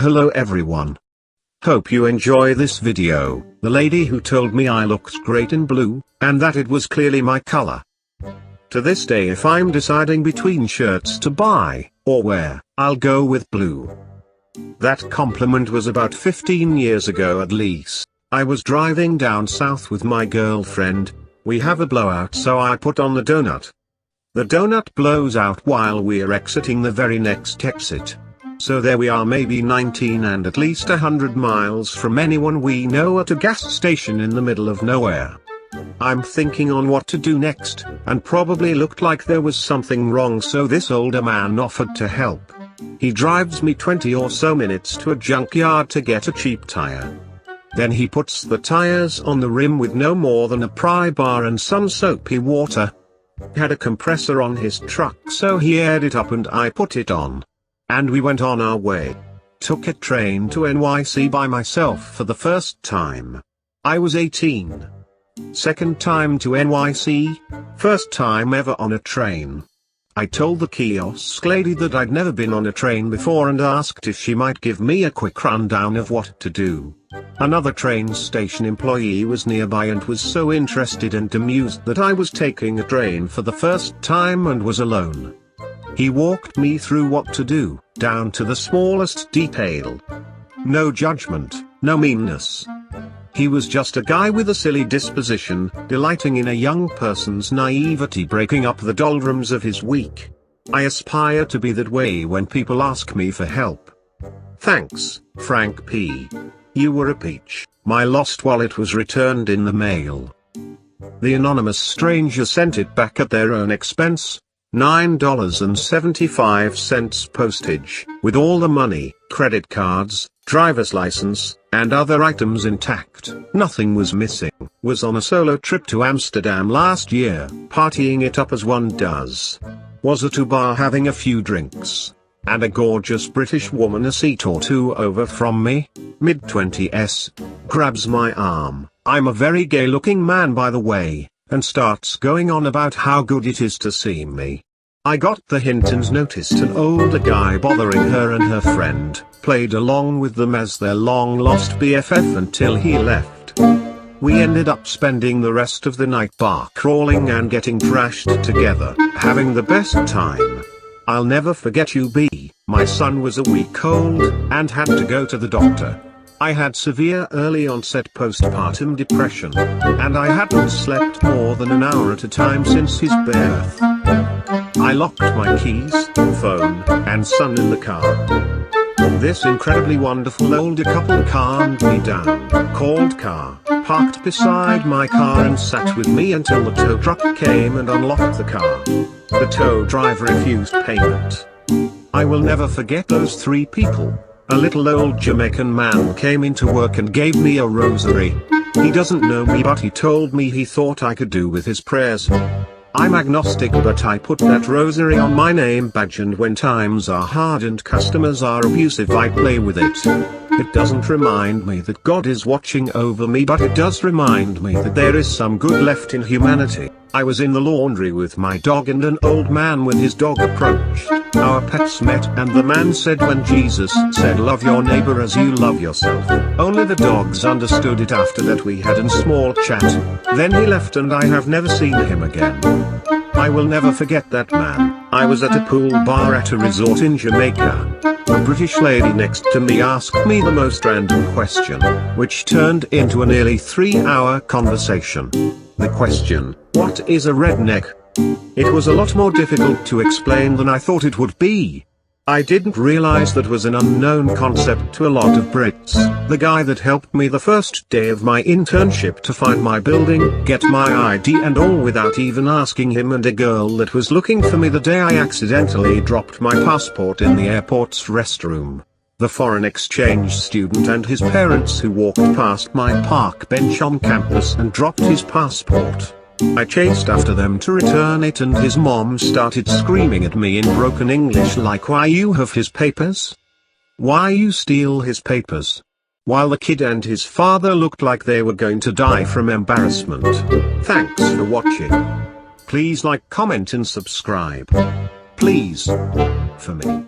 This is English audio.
Hello everyone. Hope you enjoy this video. The lady who told me I looked great in blue, and that it was clearly my color. To this day, if I'm deciding between shirts to buy or wear, I'll go with blue. That compliment was about 15 years ago at least. I was driving down south with my girlfriend. We have a blowout, so I put on the donut. The donut blows out while we're exiting the very next exit. So there we are, maybe 19 and at least 100 miles from anyone we know, at a gas station in the middle of nowhere. I'm thinking on what to do next, and probably looked like there was something wrong, so this older man offered to help. He drives me 20 or so minutes to a junkyard to get a cheap tire. Then he puts the tires on the rim with no more than a pry bar and some soapy water. He had a compressor on his truck, so he aired it up and I put it on. And we went on our way. Took a train to NYC by myself for the first time. I was 18. Second time to NYC, first time ever on a train. I told the kiosk lady that I'd never been on a train before and asked if she might give me a quick rundown of what to do. Another train station employee was nearby and was so interested and amused that I was taking a train for the first time and was alone. He walked me through what to do, down to the smallest detail. No judgment, no meanness. He was just a guy with a silly disposition, delighting in a young person's naivety, breaking up the doldrums of his week. I aspire to be that way when people ask me for help. Thanks, Frank P. You were a peach. My lost wallet was returned in the mail. The anonymous stranger sent it back at their own expense. $9.75 postage, with all the money, credit cards, driver's license, and other items intact. Nothing was missing. Was on a solo trip to Amsterdam last year, partying it up as one does. Was at a bar having a few drinks. And a gorgeous British woman a seat or two over from me, mid-20s, grabs my arm. I'm a very gay-looking man, by the way, and starts going on about how good it is to see me. I got the hint and noticed an older guy bothering her and her friend, played along with them as their long-lost BFF until he left. We ended up spending the rest of the night bar crawling and getting trashed together, having the best time. I'll never forget you, B. My son was a week old, and had to go to the doctor. I had severe early onset postpartum depression, and I hadn't slept more than an hour at a time since his birth. I locked my keys, phone, and son in the car. This incredibly wonderful older couple calmed me down, called car, parked beside my car and sat with me until the tow truck came and unlocked the car. The tow driver refused payment. I will never forget those three people. A little old Jamaican man came into work and gave me a rosary. He doesn't know me, but he told me he thought I could do with his prayers. I'm agnostic, but I put that rosary on my name badge, and when times are hard and customers are abusive, I play with it. It doesn't remind me that God is watching over me, but it does remind me that there is some good left in humanity. I was in the laundry with my dog and an old man with his dog approached. Our pets met and the man said, when Jesus said love your neighbor as you love yourself. Only the dogs understood it. After that we had a small chat. Then he left and I have never seen him again. I will never forget that man. I was at a pool bar at a resort in Jamaica. A British lady next to me asked me the most random question, which turned into a nearly 3-hour conversation. The question, what is a redneck? It was a lot more difficult to explain than I thought it would be. I didn't realize that was an unknown concept to a lot of Brits. The guy that helped me the first day of my internship to find my building, get my ID and all without even asking him, and a girl that was looking for me the day I accidentally dropped my passport in the airport's restroom. The foreign exchange student and his parents who walked past my park bench on campus and dropped his passport. I chased after them to return it, and his mom started screaming at me in broken English like, why you have his papers? Why you steal his papers? While the kid and his father looked like they were going to die from embarrassment. Thanks for watching. Please like, comment and subscribe. Please. For me.